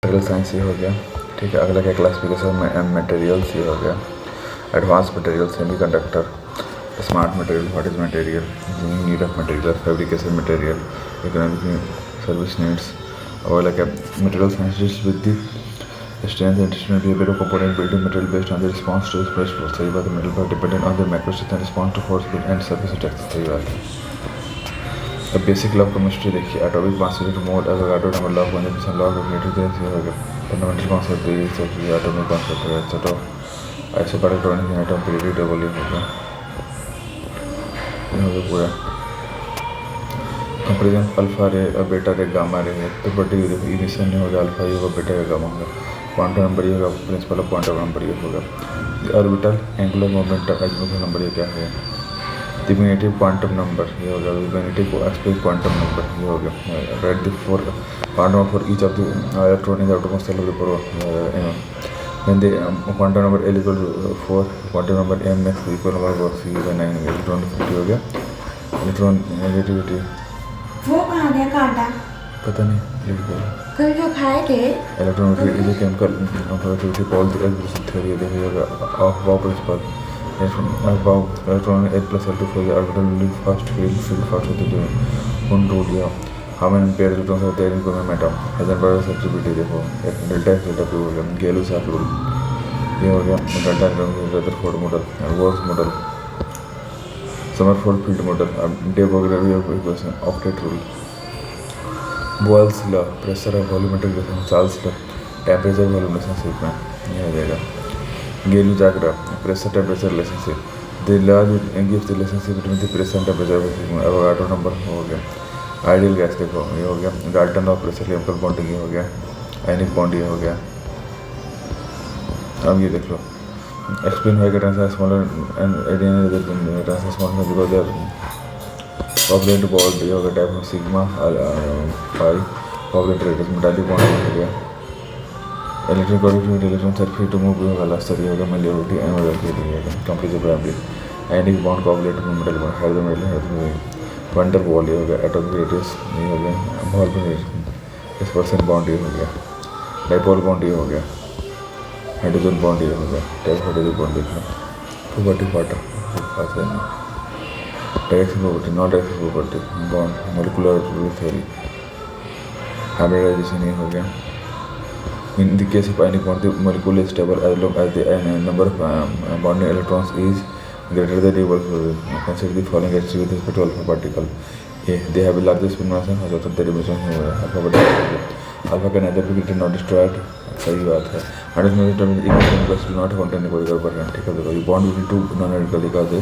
Material science ये हो गया, ठीक है। अगला क्या क्लासिफिकेशन में मटेरियल्स ये हो गया, advance material, semiconductor, smart material, what is material, need of material, fabrication material, economic service needs. और अगला क्या material science with the strength and strength behavior of component building material based on the response to express force। सही बात है। Metal पर dependent on the macro strength and response to force and surface attack. सही बात है। अब basic law of chemistry देखिए, atomic mass unit mole, Avogadro number, law of conservation, law of relativity हो गया, फंडामेंटल कॉन्सेप्ट ये सब एटॉमिक कॉन्सेप्ट है, etcetera isoelectronic atom period double ये हो गया पूरा कंपेरिजन अल्फा रे और बेटा रे गामा रे है। तो बड़ी इनिशियल नहीं होगा, अल्फा ये होगा, बेटा का गामा होगा, क्वांटम नंबर ये होगा, प्रिंसिपल ऑफ क्वांटम नंबर ये होगा, orbital angular momentum execution number ये क्या है, यूनिटी क्वांटम नंबर ये होगा, यूनिटी एक्सप्रेस क्वांटम नंबर ये हो गया, right the four quantum for each of the electron in the atomic scale of the pro when the quantum number L equal to 4, quantum number M next equal number C is 9, electron हो गया, electron negativity वो कहाँ गया कांटा पता नहीं लिख गया, कल जो खाए थे। Electronegativity is a chemical negativity Paul the aggressive theory देखिएगा Aufbau principle electron H+L2 for the orbital will first fill first with the one rule या how many pair electrons होते हैं इनको में एटम हाइजेनबर्ग एक्टिविटी देखो, delta X delta P हो गया, गैलू-सैफ रूल ये हो गया, delta Rutherford model, works model, Sommerfeld field model, डे वगैरह equation, octet rule, Boyle's law, pressure और volumetric relation, Charles law, temperature volume relationship में ये आ जाएगा, Gay-Lussac pressure temperature relationship, the law gives the relationship between the pressure and temperature, Avogadro number हो गया, ideal gas देखो ये हो गया, Dalton of pressure chemical bonding ये हो गया, आयनिक बॉन्ड ये हो गया। अब ये देख लो, एक्सप्लेन वाई का ट्रांसफर स्मॉलर एंड एडियन transfer smaller because they are covalent bond ये हो गया, type of sigma pi covalent radius metallic bond हो गया, electric conductivity electron circuit to move ये होगा, लास्ट ये होगा, मेलियोरिटी एनर्जी ये होगा, complete primary ionic bond covalent metal bond हाइड्रोमेटल वंडर बॉल ये हो गया, एटॉमिक रेडियस ये हो गया, बॉल इस परसेंट बॉन्ड ये हो गया, डाइपोल बॉन्ड ये हो गया, हाइड्रोजन बॉन्ड ये हो गया, टाइप हाइड्रोजन बॉन्ड देखना, प्रॉपर्टी वाटर पास है ना, direction property, non direction property, bond, molecular theory, hybridisation ये हो गया। In the case of ionic bond the molecule is stable as long as the number of bonding electrons is greater than equal to consider the following characteristics with respect to alpha particle. A, they have a larger spin mass and also their emission alpha particle. Alpha can neither be created nor destroyed. सही बात है। do not contain a particle per ठीक है। देखो ये bond between two non-identical because the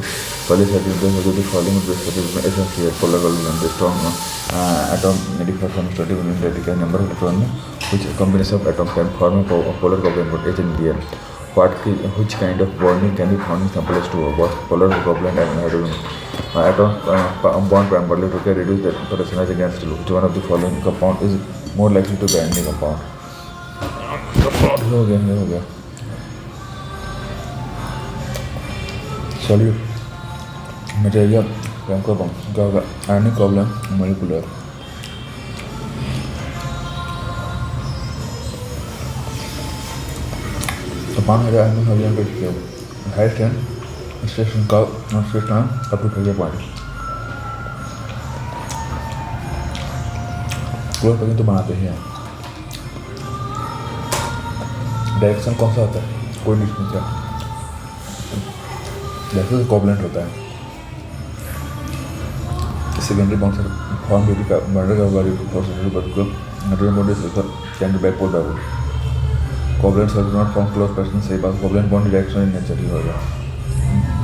polycyclic जो the following is essential polar covalent the strong atom differ from static identical number of electron which combination of atom can form a polar covalent H and Br. Which kind of bonding can be found in simplest two both polar covalent and hydrogen atom bond primarily to reduce the potential against which one of the following compound is more likely to bend the compound हो गया solute material chemical bond क्या होगा आयनिक covalent molecular पान है ionic covalent के high strength station का station up to 30 point close तो बनाते हैं। डायरेक्शन कौन सा होता है कोई डिस्टेंस है जैसे कोवलेंट होता है सेकेंडरी बॉन्ड से फॉर्म भी का मर्डर का वाली प्रोसेस बट को हाइड्रोजन बॉन्ड से कैन बी बाइपोल डाबल कोवलेंट से नॉट फॉर्म क्लोज पर्सन सही बात covalent bond direction in nature ही होगा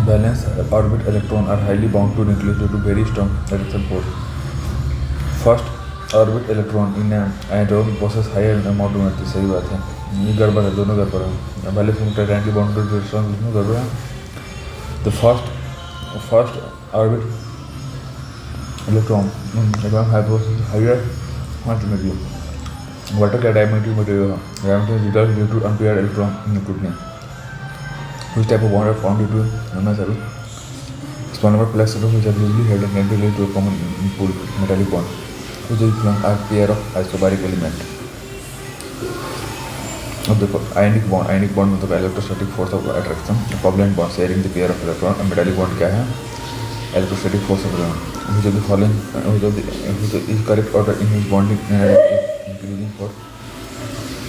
balance orbit electron are highly bound to nucleus due to very strong attraction force first orbit electron in atom process higher amount में सही बात है ये गड़बड़ है दोनों गड़बड़ है पहले से टाइटैनियम की बॉन्ड दोनों गड़बड़ है तो फर्स्ट ऑर्बिट इलेक्ट्रॉन हायर मल्टीमीडियम वाटर का diametric material diametric result due to unpaired electron input में which type of bond are found due to NS small number plus which are usually held and related to a common pool metallic bond which is a pair of isobaric element अब देखो ionic bond मतलब electrostatic force of attraction, covalent bond sharing the pair of electron, और metallic bond क्या है, electrostatic force of which of the following is correct order in which bonding increasing for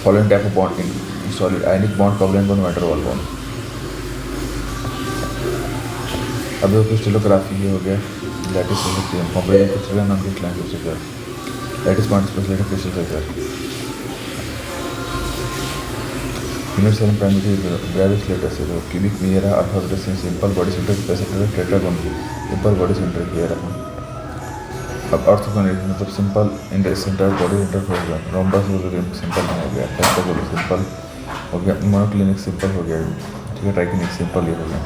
following type of bond in solid: ionic bond, covalent bond, van der Waals bond. अब देखो crystallography ये हो गया, lattice comparison crystal non crystalline crystal, lattice bond speciality crystal structure, unit cell primary Bravais letters है, cubic मेरा alpha beta simple body centre capacitor tetragon simple body centre किया रहा। अब ऑर्थोगोनल मतलब सिंपल सेंटर बॉडी सेंटर हो गया, rhombus simple हो गया, हेक्सागोनल सिंपल हो गया, मोनोक्लिनिक सिंपल हो गया, ठीक है, ट्राइक्लिनिक सिंपल ये हो गया,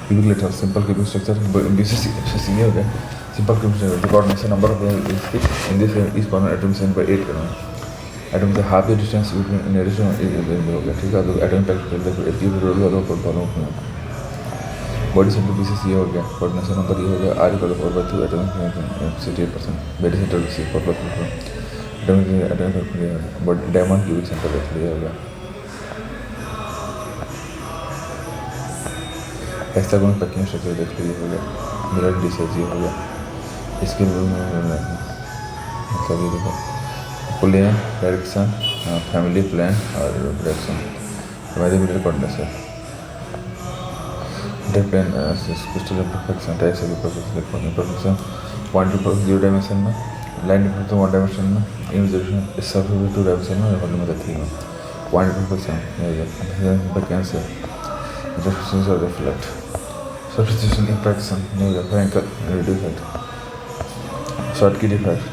cubic letter simple cubic structure BCC हो गया, simple cubic structure, the coordination number of in this is common atom send by 8 atom से half the distance between in addition हो गया, ठीक है, तो एटम पैक कर दे एपी रोल वाला को फॉलो बॉडी सेंटर बीसीसी हो गया, कोऑर्डिनेशन नंबर ये हो गया are equal 4/2 atom 68%, body centre C 4/2 atom but diamond cubic centre ये हो गया, हेक्सागोनल पैकिंग स्ट्रक्चर देख लीजिए हो गया, मिरर डिसेज ये हो गया, इसके मतलब ये देखो प्लेन डायरेक्शन, फैमिली प्लान और डायरेक्शन हमारे mirror coordination plane crystal perfection type से perfection point to zero dimension में, लाइन डिफरेंस 1 डायमेंशन में, इमेज सरफेस 2 डायमेंशन में, मतलब 3 में, point perfection cancer reflect substitution interaction Frenkel defect short की defect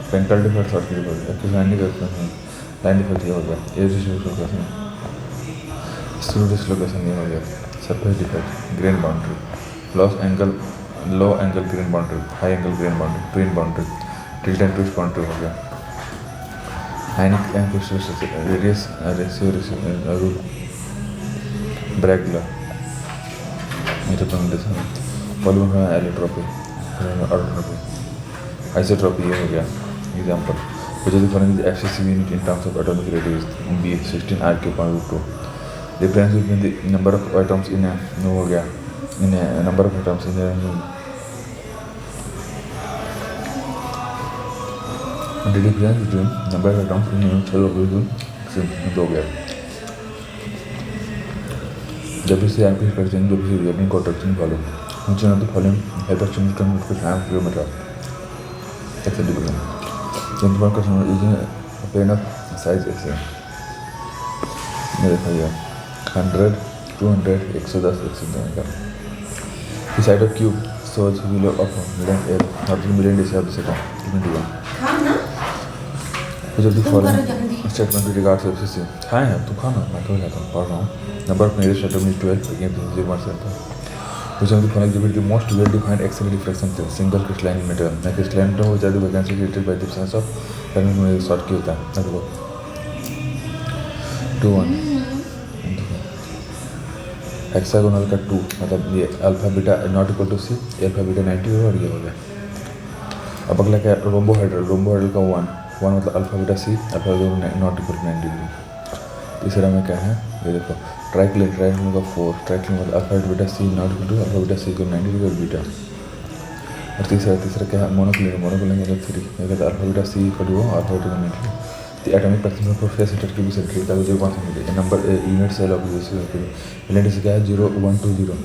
Frenkel defect short की defect line defect ये हो गया, एज डिसलोकेशन स्क्रू डिसलोकेशन ये हो गया, surface defect grain boundary low angle grain boundary, high angle grain boundary, twin boundary, tilt and twist boundary हो गया, ionic radius ratio rule Bragg law polymer allotropy ऑटोट्रोपी isotropy ये हो गया example, which is the following FCC unit in terms of atomic radius B 16 R/2. Difference between the number of atoms in a हो गया in a number of atoms in a the difference between number of atoms in a cell हो गया, WC IP structure WC reacting contraction follow, which one of the following hyperextension with kilometer that's a division. Then the question is using a plane of size x मेरे भैया 100 200 110 110 the side of cube shows below of million air not million days of the second 21 खाना which of the तुम following करो जल्दी। statement with regards to FCC खाए हैं तू खाना मैं तो जाता हूँ पढ़ रहा हूँ number of nearest atom is 12 again 0.7 which of the following exhibit the most well defined X-ray diffraction theory single crystalline metal ना crystalline metal हो जाती है vacancy created by the presence of thermal में short की होता है ना देखो 2 1 हेक्सागोनल का 2 मतलब ये alpha beta not equal to C alpha beta 90 और ये हो गया। अब अगला क्या है रोम्बोहेड्रल का 1 मतलब alpha beta C alpha beta not equal to 90 degree. तीसरा में क्या है ये देखो ट्राइक्लिन का 4 ट्राइक्लिन मतलब alpha beta C not equal to alpha beta C को 90 डिग्री और बीटा। और तीसरा क्या है मोनोक्लिन मतलब 3 ये कहता है alpha beta C equal to alpha beta 90 the atomic percentage for phase center cubic center का जो कौन सा मिलेगा number unit cell of this element से क्या है 0 1 2 0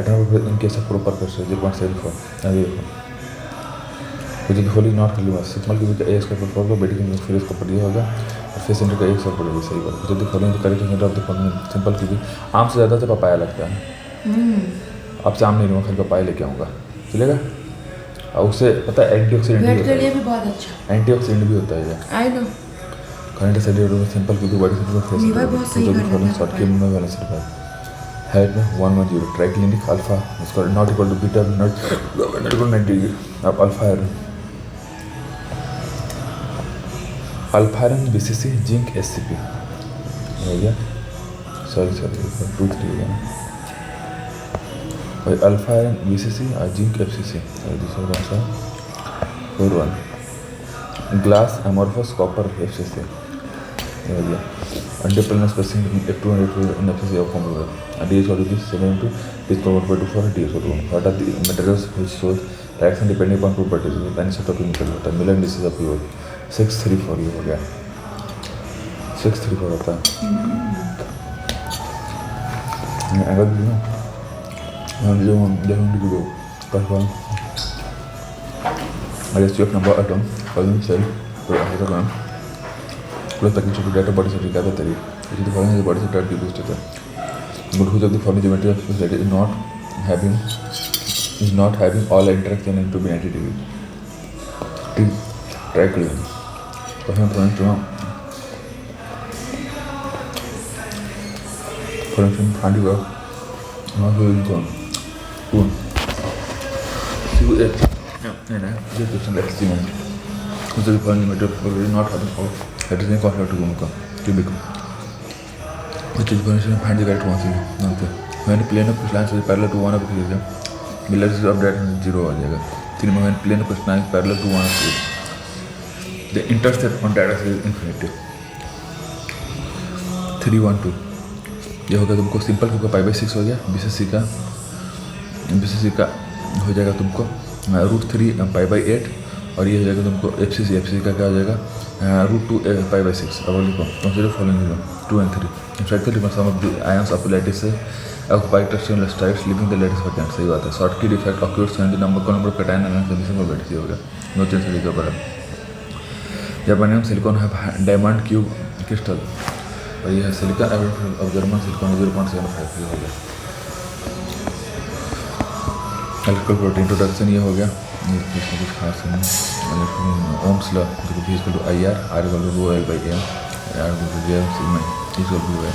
atomic in case of proper pressure 0.74 अभी देखो कुछ भी होली नॉट होली बस सिग्मा क्यूबिक का a स्क्वायर पर 4 को बेटी के फिर इसका पर दिया होगा और फेस सेंटर का 1 स्क्वायर पर सही बात जो भी following correct centre of the following simple cubic आम से ज़्यादा तो पपाया लगता है अब से आम नहीं लूँगा फिर पपाया लेके आऊँगा चलेगा और उससे पता है एंटीऑक्सीडेंट भी बहुत अच्छा एंटीऑक्सीडेंट भी होता है I know current centre simple क्योंकि बॉडी सेंटर फेस जो भी फॉलोइंग शॉर्ट के में बैलेंस है हेड में 110 ट्राइक्लिनिक अल्फा इसका not equal to beta not equal 90 degree अब alpha iron BCC zinc SCP हो गया सॉरी 2 3 हो गया और अल्फा आयरन बीसीसी और जिंक एफसीसी दूसरा कौन सा 4 1 ग्लास एमोर्फस कॉपर एफसीसी ये हो गया अंडरप्लेन spacing F2 and F2 in FCC of formula and D is equal to this 7 into this power by 2 for D is equal to 1. What are the materials which shows reaction depending upon two properties? Anisotropic water Miller indices of pure 634 ये हो गया 634 होता है अगर भी हम जो को perform ratio of number of atom following cell per hydrogram plus package to data body set together theory which is the following is the body set at due state but who of the following geometry of that is not having all interaction into 90 degree try clear point to for instance handiwork not going on this question experiment which is the following geometry not having all that is considered to go cubic which is going to find the correct one when the plane of lines is parallel to one of the Miller is of that 0 आ जाएगा तीन में when plane of lines is parallel to one of the intercept on data is infinity 3 1 2 ये हो गया तुमको simple होगा pi by 6 हो गया बीसीसी का हो जाएगा तुमको √3 पाई बाई 8 और ये हो जाएगा तुमको एफसीसी का क्या हो जाएगा √2 पाई बाई 6 अब लिखो कंसीडर फॉलोइंग 2 and 3 इनफैक्ट लिखो sum of the ions of lattice से occupied terrestrial stripes leaving the lattice vacant सही बात है शॉर्ट की defect occurs when the number of cation and condition of lattice हो गया नो चेंज लिखो पर जर्मनियम सिलिकॉन है डायमंड क्यूब क्रिस्टल और ये है सिलिकॉन ऑफ जर्मन सिलिकॉन 0.75 हो गया इलेक्ट्रिकल प्रोटीन इंट्रोडक्शन ये हो गया इसमें कुछ खास नहीं ओम्स लॉ जो भी equal to IR R equal to ρL by M R equal to J sigma equal to है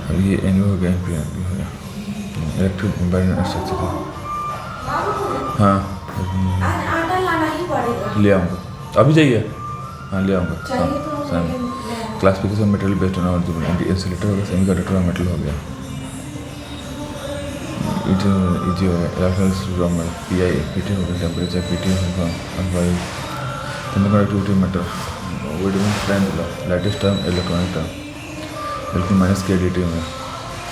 अब ये एनयू हो गया इलेक्ट्रिक इम्बैलेंस स्ट्रक्चर हाँ आटा लाना ही पड़ेगा ले आऊँगा अभी चाहिए हाँ ले आऊँगा चाहिए तो same classification material based on और इंसुलेटर हो गया सेमी कंडक्टर मेटल हो गया इट इजी हो गया इलेक्ट्रॉन PI PT हो गया टेम्परेचर PT होगा conductivity matter wavelength time lattice term electronic term बिल्कुल माइनस KDT में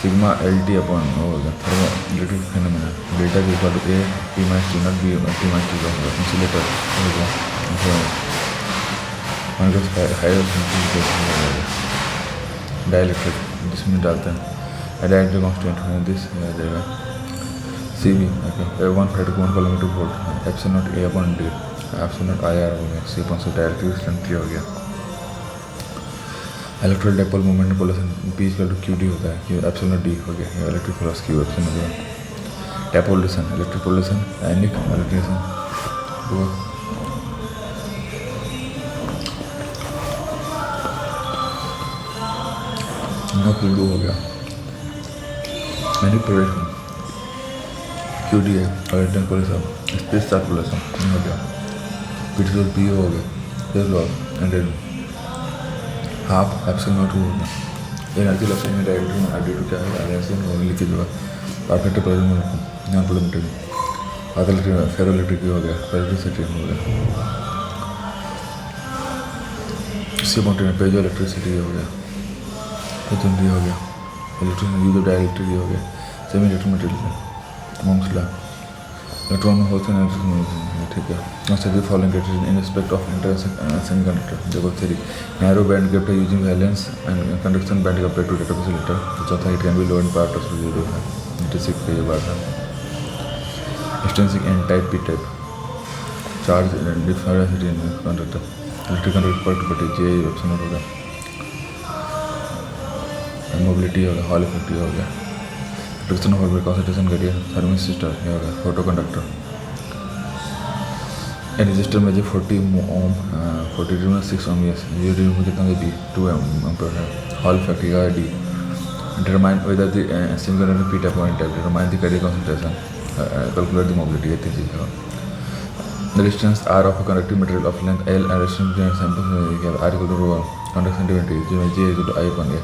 सिग्मा LT अपॉन हो गया थर्मो इलेक्ट्रिक फिनोमेना डेल्टा की equal to A P minus T not B T minus T होगा insulator हो गया dielectric जिसमें डालते हैं डाइलेक्ट्रिक कांस्टेंट दिस आ जाएगा CV okay 1 5 1 kilometre volt epsilon not A upon D epsilon not IR हो गया C अपॉन से डाइलेक्ट्रिक स्ट्रेंथ हो गया electric dipole moment polarisation P equal to QD होता है कि एप्सिलॉन नॉट D हो गया इलेक्ट्रिक फोर्स Q एप्सिलॉन हो गया डाइपोलेशन इलेक्ट्रिक पोलराइजेशन आयनिक इलेक्ट्रिकेशन ना QD हो गया मैनिपुलेशन QD है और टेम्परेचर स्पेस सर्कुलेशन हो गया पिट्रोल P हो गया फिर law and half epsilon not हो गया एनर्जी लॉस इन डायरेक्ट में आईडी टू क्या है आरएस इन लिखित जो परफेक्ट प्रेजेंट में नॉन पोलरिटी आदर फेरो इलेक्ट्रिक हो गया इलेक्ट्रिसिटी हो गया सी मॉन्टेन पेजो इलेक्ट्रिसिटी हो गया एचएमडी हो गया इलेक्ट्रिक यूज ऑफ डाइलेक्ट्रिक हो गया सेमी इलेक्ट्रिक मटेरियल मोम्सला इलेक्ट्रॉन में होल्स एंड ठीक है consider following criteria in respect of semiconductor देखो three narrow band gap using valence and conduction band gap to data capacitor चौथा it can be low in part of zero है intrinsic का ये बात है extensive N type P type charge differentiate in conductor electric conductor property J option होगा mobility हो गया Hall effect हो गया रिडक्शन ऑफ ऑर्बिटल कंसंट्रेशन घटिया थर्मिस्टर ये हो गया फोटो कंडक्टर रेजिस्टर में जो 40 ओम 42 ओम यस ये रीडिंग में कितना दी 2 एम्पियर है हॉल इफेक्ट का डी determine whether the singular P type point type determine the carrier concentration calculate the mobility ये चीज है the distance R of a conductive material of length L and resistance sample R equal to rho conduction density J equal to I upon A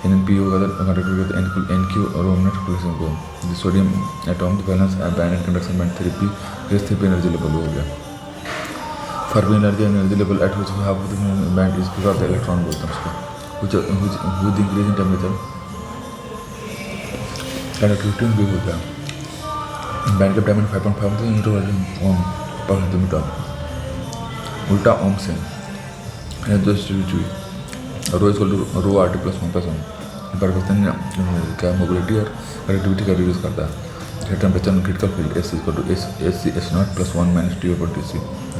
NNP होगा तो conductivity with NQ Romanet replacing को the sodium atom the balance band and conduction band therapy is therapy energy level हो गया. Fermi energy level at which half of the band is because of the electron बोलते हैं उसको which with increase in temperature conductivity भी होता है. Band का diameter 5.5 ओम पर सेंटीमीटर उल्टा ओम से रो इज रो RT + 1 परिवर्तन क्या मोबिलिटी और कनेक्टिविटी का रिड्यूस करता है. Temperature critical field S = S0 + 1 - T/Tc.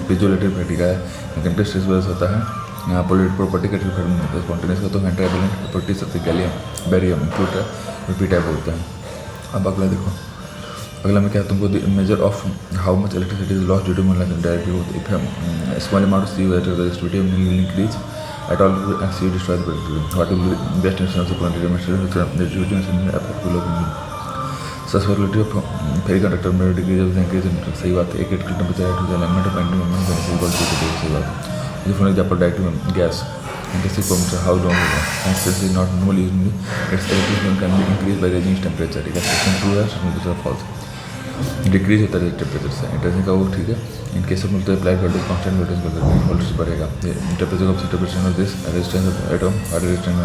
Piezoelectric property का है मैकेनिकल स्ट्रेस वजह होता है. यहाँ पर प्रॉपर्टी का स्पॉन्टेनियस का तो एंटाइवेलेंट प्रॉपर्टी सबसे gallium barium include P type होता है. अब अगला देखो, अगला में क्या है तुमको major of how much electricity is lost due to directly if small amount of see resistivity will increase at all see destroy the property what will be best instance of quantity resistivity and affect will susceptibility of ferry conductor में degree of increase in सही बात है. एक critical temperature to the element of anti moment equal to सही बात है. For example direct gas intensive compressor how long होगा and this is not normal usually it's electric can be increase by raising temperature. ठीक है, system true है, system false. Decrease होता है temperature से इंटरेस्ट का वो ठीक है. In case of multiply voltage constant voltage voltage बढ़ेगा. Temperature of temperature of this resistance of atom और resistance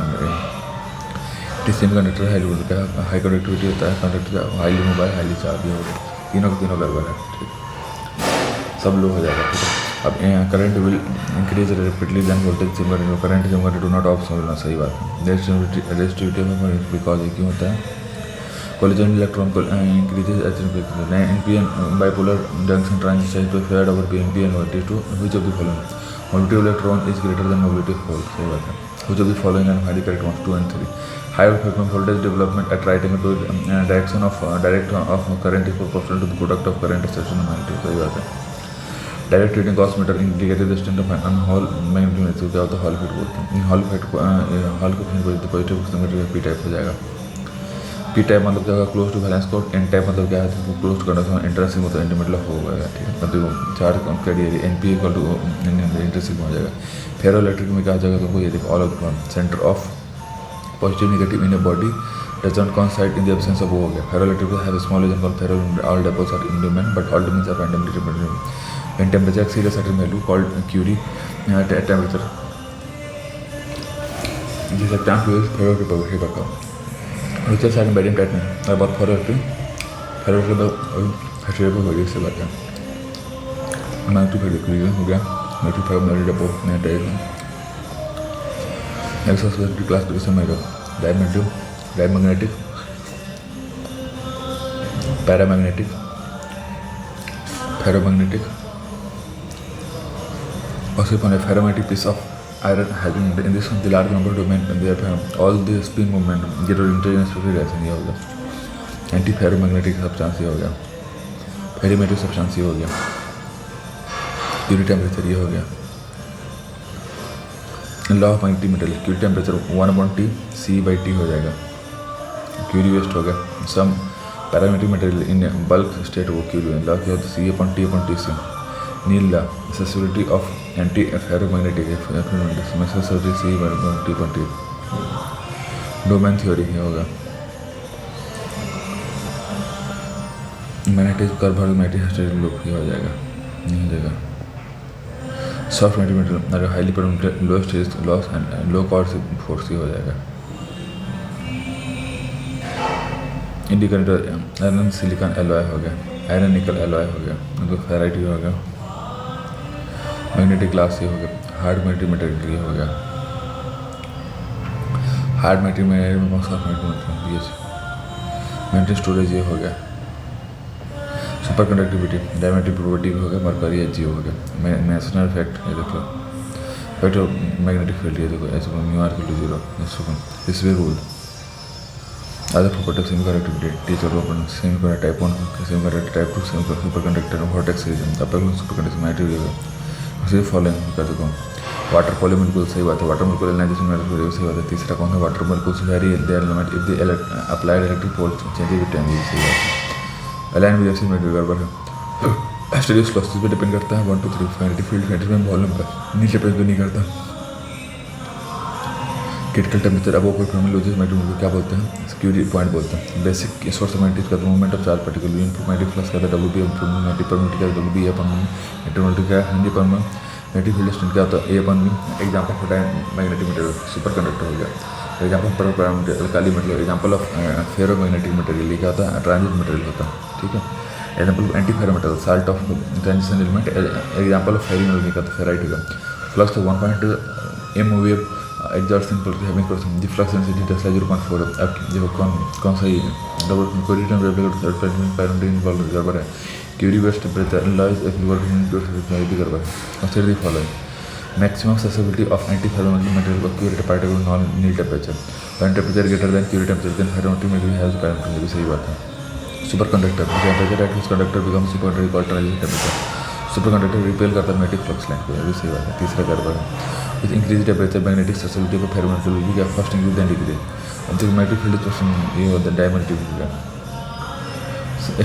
semiconductor high level का हाई कंडक्टिविटी होता है. Conductor highly mobile highly charge होगा. तीनों गड़बड़ है. ठीक, सब लो हो जाएगा. ठीक है, अब current will increase rapidly then voltage similar current similar do not of सही बात है. रेजिस्टिविटी में बिकॉज ये क्यों होता है collision electron increases as NPN bipolar junction transistor is preferred over PNP and voltage to which of the following mobility of electron is greater than mobility of hole. सही बात है. which of the following and highly correct ones 2 and 3. higher frequency voltage development at right angle to direction of direct of current is proportional to the product of current section and magnitude. सही बात है. Direct reading gaussmeter indicated distance of an Hall magnetic क्या होता है Hall fit बोलते हैं. Hall fit Hall को positive P type हो जाएगा. पी टाइप मतलब क्या होगा close to balance code. N type मतलब क्या है क्लोज टू कंडक्शन इंटरेंसिक मतलब इंटरमीडिएट हो गया. ठीक है, मतलब चार्ज कैरी NP = इंटरेंसिक हो जाएगा. फेरो इलेक्ट्रिक में क्या हो जाएगा तुमको ये देखो all of centre of positive negative in a body does not coincide in the absence of वो हो गया. Ferro electric have a small region called ferro all dipoles are independent but all domains are randomly dependent. when temperature exceeds a certain value called Curie temperature this is time to use ferro repurposing का which is certain barium titanum about ferro the hydrogen हो गया. इससे बात है मैं तो फिर clear हो गया. मैं तो फाइव मिनट डिपो मैं टाइम नेक्स्ट सब्जेक्ट क्लास के समय का डायमैग्नेटिक पैरामैग्नेटिक फेरोमैग्नेटिक और सिर्फ ferromatic piece of iron having in this the large number of domain and they have all the spin movement get intelligence free reaction ये हो गया. Anti ferromagnetic substance ये हो गया. फेरोमैग्नेटिक सब्सटेंस ये हो गया. क्यूरी टेम्परेचर ये हो गया. Law of magnetic metal Curie temperature 1/T C/T हो जाएगा. क्यूरी वेस्ट हो गया. Some parametric material in bulk state वो क्यूरी लॉ क्या होता है C/T/Tc. Neel law susceptibility of anti ferromagnetic susceptibility C/T/T. Domain theory ये होगा. Magnetic curve magnetic hysteric loop ये हो जाएगा. नहीं हो जाएगा. सॉफ्ट मैग्नेटिक अगर highly permitted low stage loss and low cord force ये हो जाएगा. इंडिकेटर आयरन सिलिकॉन एलॉय हो गया. आयरन निकल एलॉय हो गया. मतलब फेराइट हो गया. मैग्नेटिक ग्लास ये हो गया. हार्ड मैग्नेटिक मटेरियल ये हो गया. Hard magnetic material soft magnetic magnetic storage ये हो गया. सुपर कंडक्टिविटी डायमेट्रिक प्रॉपर्टी भी हो गया. मरकरी Hg हो गया. मैसनर इफेक्ट ये देखो इफेक्ट ऑफ मैग्नेटिक फील्ड ये देखो ऐसे μr = 0 this way rule. other property of semiconductivity teacher open semiconductor type 1 semiconductor type 2 superconductor vortex region upper superconductor material उसे फॉलोइंग कर सकता हूँ. वाटर पॉलीमोलिक्यूल सही बात है. वाटर मोलिक्यूल एनालाइजेशन सही बात है. तीसरा कौन है water molecules very there element if the applied electric force change with time सही बात है. अलाइन विद एक्सिस में गड़बड़ है. स्टेरियस लॉसेस पे डिपेंड करता है 1 2 3 मैग्नेटिक फील्ड मैग्नेटिक में वॉल्यूम पर नीचे पे तो नहीं करता. Critical temperature above loses magnetic को क्या बोलते हैं, सिक्योरिटी पॉइंट बोलते हैं। बेसिक सोर्स ऑफ मैग्नेटिक का movement of charge particle magnetic flux का डब्ल्यू बी मैग्नेटिक परमिट क्या डब्ल्यू बी अपन इंटरनल क्या है जी अपन मैग्नेटिक फील्ड स्ट्रेंथ क्या होता है ए अपन भी। एग्जाम्पल होता है मैग्नेटिक मटेरियल सुपर कंडक्टर हो गया। एग्जाम्पल पर काली material example of ferro magnetic material क्या होता है, ट्रांजिट मटेरियल होता है। ठीक है। Example anti ferro metal salt of transition element. Example of फेरिंग क्या होता है, फेराइट होगा। Flux 1 m wave exhaust simple having percent the flux density tesla 0.4। अब देखो कौन सा ही double query term regulator parent involve गड़बड़ है। Curie Weiss temperature laws if lever भी गड़बड़ है। Consider the following maximum susceptibility of anti ferrometal material for curated particle non Neel temperature when temperature greater than Curie temperature then ferrometric material has parent. ये भी सही बात है। Super conductor temperature at which conductor become super conductor equal to temperature. Super conductor repel करता है magnetic flux line को, ये भी सही बात है। तीसरा गड़बड़ है। With increase temperature magnetic susceptibility of ferrometal will be क्या फर्स्ट इंक्रीज देन डिक्रीज। अब देखो मैग्नेटिक फील्ड क्वेश्चन ये होता है डायमैग्नेटिक हो गया।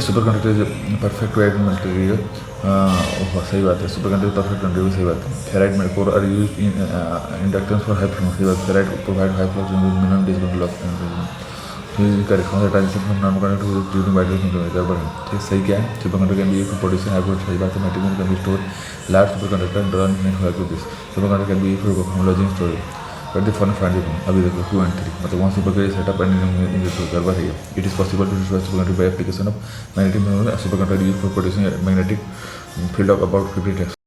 Super conductor is perfect wide material. सही बात है। सुपर कंडक्टर परफेक्ट मटेरियल सही बात है। Ferrite made core are used in inductance for high flux सही बात। Ferrite provide high flux minimum distance loss correct transition from non conductor to during wide गड़बड़ है। ठीक सही क्या है। Super conductor can be used for producing high सही बात है। Material can be store large super conductor drawn into this super conductor can be used for homology storage but the following find अभी देखो 2 and 3 मतलब वहाँ super setup and गड़बड़ है। It is possible to destroy super conductor by application of magnetic super conductor use for producing magnetic field of about 50